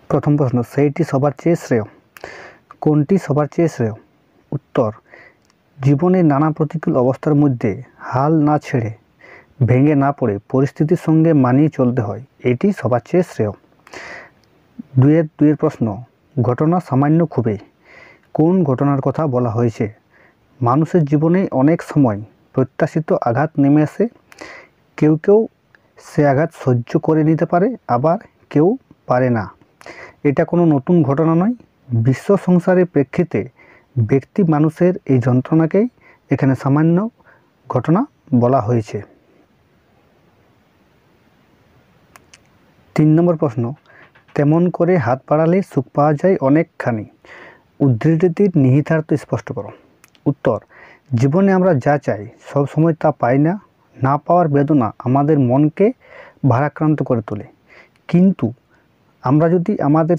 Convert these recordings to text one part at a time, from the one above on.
প্রথম প্রশ্ন, সেইটি সবার চেয়ে শ্রেয়। কোনটি সবার চেয়ে শ্রেয়? উত্তর, জীবনের নানা প্রতিকূল অবস্থার মধ্যে হাল না ছেড়ে, ভেঙে না পড়ে পরিস্থিতির সঙ্গে মানিয়ে চলতে হয়, এটি সবার চেয়ে শ্রেয়। দুয়ের প্রশ্ন, ঘটনা সামান্য খুবই, কোন ঘটনার কথা বলা হয়েছে? মানুষের জীবনে অনেক সময় প্রত্যাশিত আঘাত নেমে আসে। কেউ কেউ সে আঘাত সহ্য করে নিতে পারে, আবার কেউ পারে না। এটা কোনো নতুন ঘটনা নয়। বিশ্ব সংসারের প্রেক্ষিতে ব্যক্তি মানুষের এই যন্ত্রণাকেই এখানে সামান্য ঘটনা বলা হয়েছে। 3 নম্বর প্রশ্ন, তেমন করে হাত বাড়ালে সুখ পাওয়া যায় অনেকখানি। উদ্ধৃতিটির নিহিতার্থ স্পষ্ট করো। উত্তর, জীবনে আমরা যা চাই সব সময় তা পাই না। না পাওয়ার বেদনা আমাদের মনকে ভারাক্রান্ত করে তোলে। কিন্তু আমরা যদি আমাদের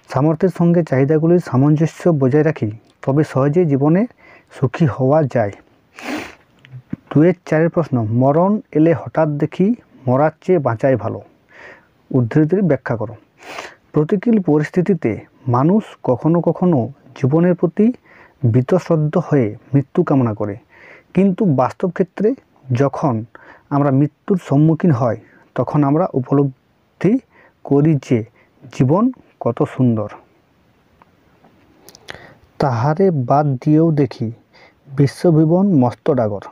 সামর্থ্যের সঙ্গে চাহিদাগুলির সামঞ্জস্য বজায় রাখি, তবে সহজেই জীবনে সুখী হওয়া যায়। 2-4 প্রশ্ন, মরণ এলে হঠাৎ দেখি মরার চেয়ে বাঁচাই ভালো। উদ্ধৃতির ব্যাখ্যা করো। প্রতিকূল পরিস্থিতিতে মানুষ কখনো কখনো জীবনের প্রতি বীতশ্রদ্ধ হয়ে মৃত্যু কামনা করে, কিন্তু বাস্তব ক্ষেত্রে যখন আমরা মৃত্যুর সম্মুখীন হই, তখন আমরা উপলব্ধি করি যে জীবন কত সুন্দর। তাহারে বাদ দিয়েও দেখি বিশ্বভুবন মস্ত ডাগর।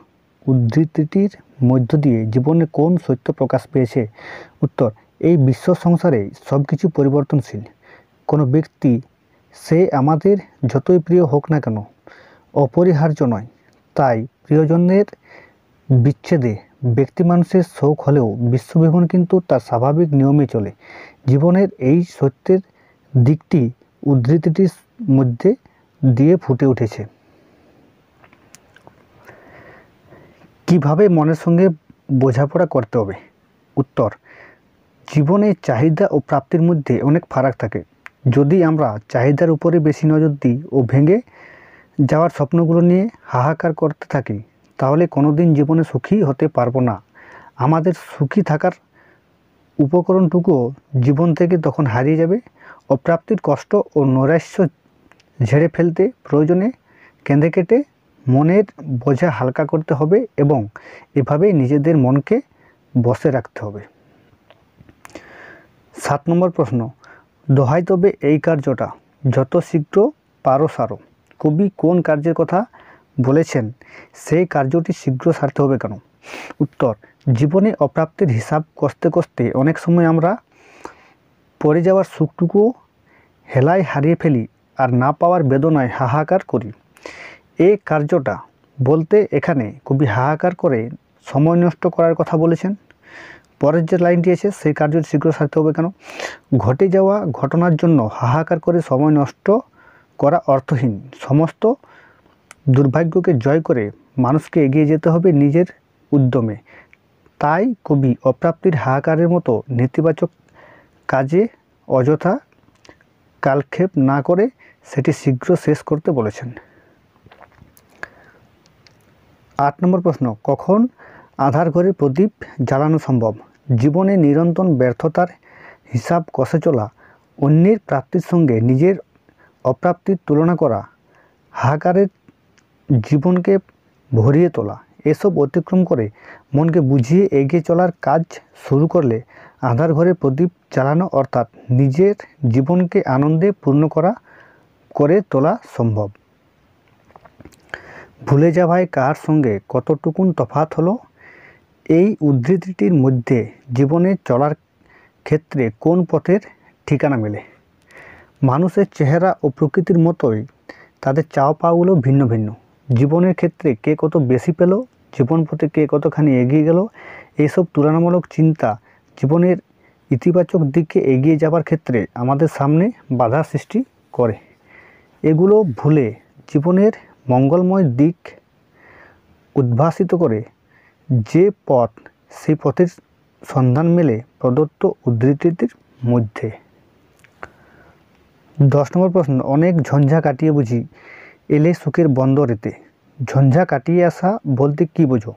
উদ্ধৃতিটির মধ্য দিয়ে জীবনে কোন সত্য প্রকাশ পেয়েছে? উত্তর, এই বিশ্ব সংসারে সব কিছু পরিবর্তনশীল। কোনো ব্যক্তি, সে আমাদের যতই প্রিয় হোক না কেন, অপরিহার্য নয়। তাই প্রিয়জনের বিচ্ছেদে ব্যক্তি মানুষের শোক হলেও বিশ্বভুবন কিন্তু তার স্বাভাবিক নিয়মে চলে। জীবনের এই সত্যের দিকটি উদ্ধৃতিটির মধ্যে দিয়ে ফুটে উঠেছে। কিভাবে মনের সঙ্গে বোঝাপড়া করতে হবে? উত্তর, জীবনে চাহিদা ও প্রাপ্তির মধ্যে অনেক ফারাক থাকে। যদি আমরা চাহিদার উপরে বেশি নজর দিই ও ভেঙে যাওয়ার স্বপ্নগুলো নিয়ে হাহাকার করতে থাকি, তাহলে কোনোদিন জীবনে সুখী হতে পারবো না। আমাদের সুখী থাকার উপকরণটুকুও জীবন থেকে তখন হারিয়ে যাবে। অপ্রাপ্তির কষ্ট ও নৈরাশ্য ঝেড়ে ফেলতে প্রয়োজনে কেঁদে কেটে মনের বোঝা হালকা করতে হবে এবং এভাবেই নিজেদের মনকে বসে রাখতে হবে। 7 নম্বর প্রশ্ন, দোহাই তবে এই কার্যটা যত শীঘ্র পারো সারো। কবি কোন কার্যের কথা বলেছেন? সেই কার্যটি শীঘ্র সারতে হবে কেন? উত্তর, জীবনে অপ্রাপ্তির হিসাব কষতে কষতে অনেক সময় আমরা পড়ে যাওয়ার সুখটুকু হেলায় হারিয়ে ফেলি আর না পাওয়ার বেদনায় হাহাকার করি। এই কার্যটা বলতে এখানে কবি হাহাকার করে সময় নষ্ট করার কথা বলেছেন। পরের যে লাইনটি আছে, সেই কার্যটি শীঘ্র সারতে হবে কেন? ঘটে যাওয়া ঘটনার জন্য হাহাকার করে সময় নষ্ট করা অর্থহীন। সমস্ত দুর্ভাগ্যকে জয় করে মানুষকে এগিয়ে যেতে হবে নিজের উদ্যমে। তাই কবি অপ্রাপ্তির হাহাকারের মতো নেতিবাচক কাজে অযথা কালক্ষেপ না করে সেটি শীঘ্র শেষ করতে বলেছেন। 8 নম্বর প্রশ্ন, কখন আঁধার ঘরে প্রদীপ জ্বালানো সম্ভব? জীবনে নিরন্তর ব্যর্থতার হিসাব কষে চলা, অন্যের প্রাপ্তির সঙ্গে নিজের অপ্রাপ্তির তুলনা করা, হাহাকারের জীবনকে ভরিয়ে তোলা, এসব অতিক্রম করে মনকে বুঝিয়ে এগিয়ে চলার কাজ শুরু করলে আঁধার ঘরে প্রদীপ জ্বালানো অর্থাৎ নিজের জীবনকে আনন্দে পূর্ণ করে তোলা সম্ভব। ভুলে যাওয়ায় কার সঙ্গে কতটুকুন তফাৎ হলো? এই উদ্ধৃতিটির মধ্যে জীবনে চলার ক্ষেত্রে কোন পথের ঠিকানা মেলে? মানুষের চেহারা ও প্রকৃতির মতোই তাদের চাওয়া পাওয়াগুলো ভিন্ন ভিন্ন। জীবনের ক্ষেত্রে কে কত বেশি পেল, জীবন পথে কে কতখানি এগিয়ে গেল, এইসব তুলনামূলক চিন্তা জীবনের ইতিবাচক দিকে এগিয়ে যাবার ক্ষেত্রে আমাদের সামনে বাধা সৃষ্টি করে। এগুলো ভুলে জীবনের মঙ্গলময় দিক উদ্ভাসিত করে যে পথ, সেই পথের সন্ধান মেলে প্রদত্ত উদ্ধৃতিটির মধ্যে। 10 নম্বর প্রশ্ন, অনেক ঝঞ্ঝা কাটিয়ে বুঝি এলে সুখের বন্দরেতে। ঝঞ্ঝা কাটিয়ে আসা বলতে কী বোঝো?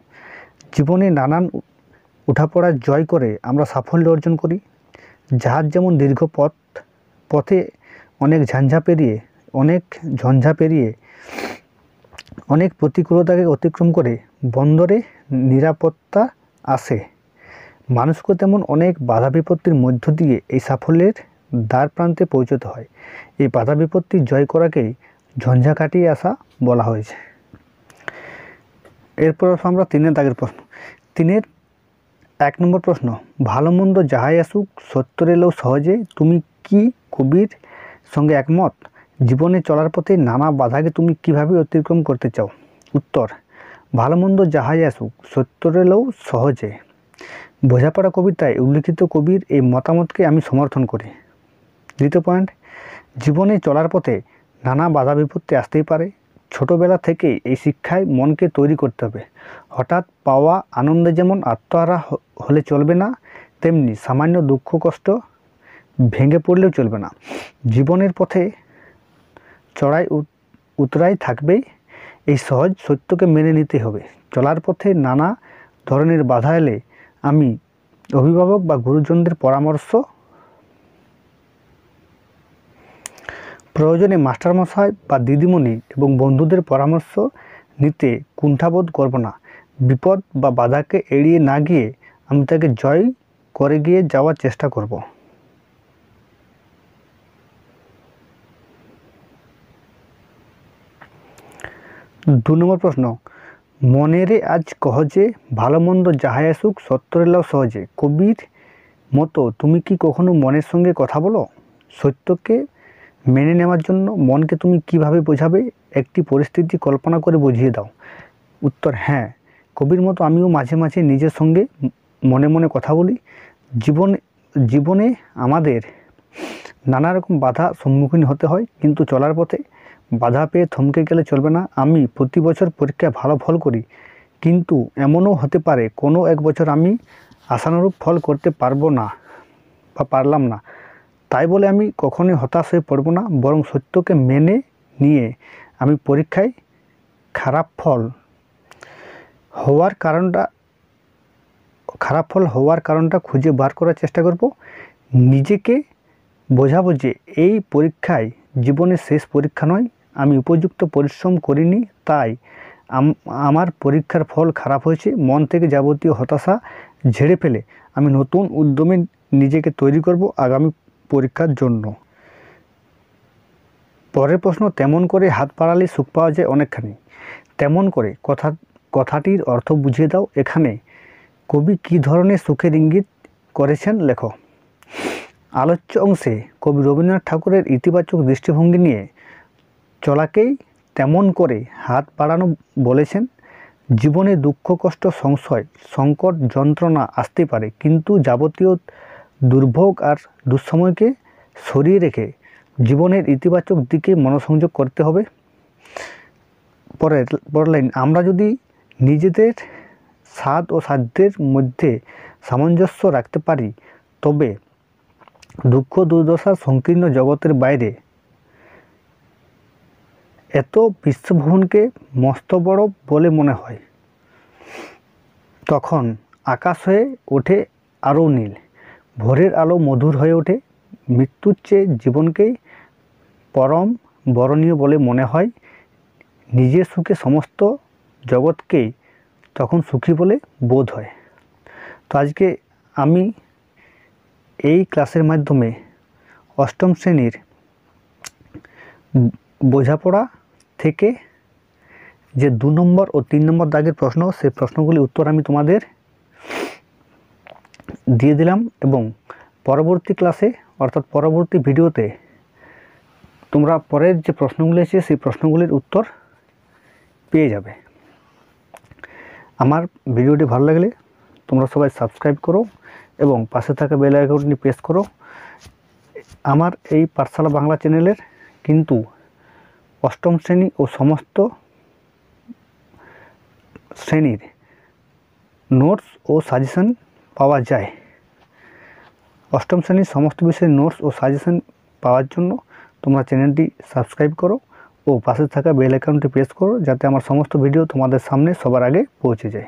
জীবনে নানান উঠাপড়া জয় করে আমরা সাফল্য অর্জন করি। জাহাজ যেমন দীর্ঘ পথে অনেক ঝঞ্ঝা পেরিয়ে অনেক প্রতিকূলতাকে অতিক্রম করে বন্দরে নিরাপত্তা আসে, মানুষকে তেমন অনেক বাধা বিপত্তির মধ্য দিয়ে এই সাফল্যের দ্বার প্রান্তে পৌঁছতে হয়। এই বাধা বিপত্তি জয় করাকেই ঝঞ্ঝা কাটিয়ে আসা বলা হয়েছে। এরপর আমরা 3 দাগের প্রশ্ন। 1 নম্বর প্রশ্ন, ভালো মন্দ যাহাই আসুক সত্য এলেও সহজে, তুমি কি কবির সঙ্গে একমত? জীবনে চলার পথে নানা বাধাকে তুমি কিভাবে অতিক্রম করতে চাও? উত্তর, ভালো মন্দ যাহাই আসুক সত্য এলেও সহজে। বোঝাপড়া কবিতায় উল্লিখিত কবির এই মতামতকে আমি সমর্থন করি। দ্বিতীয় পয়েন্ট, জীবনে চলার পথে নানা বাধা বিপত্তি আসতেই পারে। ছোটোবেলা থেকেই এই শিক্ষায় মনকে তৈরি করতে হবে। হঠাৎ পাওয়া আনন্দে যেমন আত্মহারা হলে চলবে না, তেমনি সামান্য দুঃখ কষ্ট ভেঙে পড়লেও চলবে না। জীবনের পথে চড়াই উতরাই থাকবেই, এই সহজ সত্যকে মেনে নিতে হবে। চলার পথে নানা ধরনের বাধা এলে আমি অভিভাবক বা গুরুজনদের পরামর্শ, প্রয়োজনে মাস্টারমশাই বা দিদিমণি এবং বন্ধুদের পরামর্শ নিতে কুণ্ঠাবোধ করব না। বিপদ বা বাধাকে এড়িয়ে না গিয়ে আমি তাকে জয় করে গিয়ে যাওয়ার চেষ্টা করব। 2 নম্বর প্রশ্ন, মনেরে আজ কহ যে ভালো মন্দ যাহাই আসুক সত্য এলেও সহজে। কবির মতো তুমি কি কখনো মনের সঙ্গে কথা বলো? সত্যকে মেনে নেওয়ার জন্য মনকে তুমি কিভাবে বোঝাবে? একটি পরিস্থিতি কল্পনা করে বুঝিয়ে দাও। উত্তর, হ্যাঁ, কবির মতো আমিও মাঝে মাঝে নিজের সঙ্গে মনে মনে কথা বলি। জীবনে আমাদের নানা রকম বাধা সম্মুখীন হতে হয়, কিন্তু চলার পথে বাধা পেয়ে থমকে গেলে চলবে না। আমি প্রতি বছর পরীক্ষায় ভালো ফল করি, কিন্তু এমনও হতে পারে কোনো এক বছর আমি আশানুরূপ ফল করতে পারলাম না। তাই বলে আমি কখনোই হতাশ হয়ে পড়ব না, বরং সত্যকে মেনে নিয়ে আমি পরীক্ষায় খারাপ ফল হওয়ার কারণটা খুঁজে বার করার চেষ্টা করব। নিজেকে বোঝাবো যে এই পরীক্ষায় জীবনের শেষ পরীক্ষা নয়, আমি উপযুক্ত পরিশ্রম করিনি, তাই আমার পরীক্ষার ফল খারাপ হয়েছে। মন থেকে যাবতীয় হতাশা ঝেড়ে ফেলে আমি নতুন উদ্যমে নিজেকে তৈরি করব আগামী পরীক্ষার জন্য। পরের প্রশ্ন, তেমন করে হাত বাড়ালে সুখ পাওয়া যায় অনেকখানি। তেমন করে কথাটির অর্থ বুঝিয়ে দাও। এখানে কবি কী ধরনের সুখের ইঙ্গিত করেছেন লেখো। আলোচ্য অংশে কবি রবীন্দ্রনাথ ঠাকুরের ইতিবাচক দৃষ্টিভঙ্গি নিয়ে চলাকেই তেমন করে হাত বাড়ানো বলেছেন। জীবনে দুঃখ কষ্ট সংশয় সংকট যন্ত্রণা আসতে পারে, কিন্তু যাবতীয় দুর্ভোগ আর দুঃসময়কে সরিয়ে রেখে জীবনের ইতিবাচক দিকে মনোসংযোগ করতে হবে। পরের লাইন, আমরা যদি নিজেদের স্বাদ ও সাধ্যের মধ্যে সামঞ্জস্য রাখতে পারি, তবে দুঃখ দুর্দশার সংকীর্ণ জগতের বাইরে এত বিশ্বভুবনকে মস্ত বড় বলে মনে হয়। তখন আকাশ হয়ে ওঠে আরও নীল, ভোরের আলো মধুর হয়ে ওঠে, মৃত্যুর চেয়ে জীবনকেই পরম বরণীয় বলে মনে হয়। নিজের সুখে সমস্ত জগৎকেই তখন সুখী বলে বোধ হয়। তো আজকে আমি এই ক্লাসের মাধ্যমে অষ্টম শ্রেণীর বোঝাপড়া থেকে যে 2 নম্বর ও 3 নম্বর দাগের প্রশ্ন, সেই প্রশ্নগুলির উত্তর আমি তোমাদের দিয়ে দিলাম, এবং পরবর্তী ক্লাসে অর্থাৎ পরবর্তী ভিডিওতে তোমরা পরের যে প্রশ্নগুলি আছে সেই প্রশ্নগুলির উত্তর পেয়ে যাবে। আমার ভিডিওটি ভালো লাগলে তোমরা সবাই সাবস্ক্রাইব করো এবং পাশে থাকা বেল আইকনটি প্রেস করো। আমার এই পাঠশালা বাংলা চ্যানেলের কিন্তু অষ্টম শ্রেণী ও সমস্ত শ্রেণীর নোটস ও সাজেশন পাওয়া যায়। অষ্টম শ্রেণীর সমস্ত বিষয়ের নোটস ও সাজেশন পাওয়ার জন্য তোমরা চ্যানেলটি সাবস্ক্রাইব করো ও পাশে থাকা বেল আইকনটি প্রেস করো, যাতে আমার সমস্ত ভিডিও তোমাদের সামনে সবার আগে পৌঁছে যায়।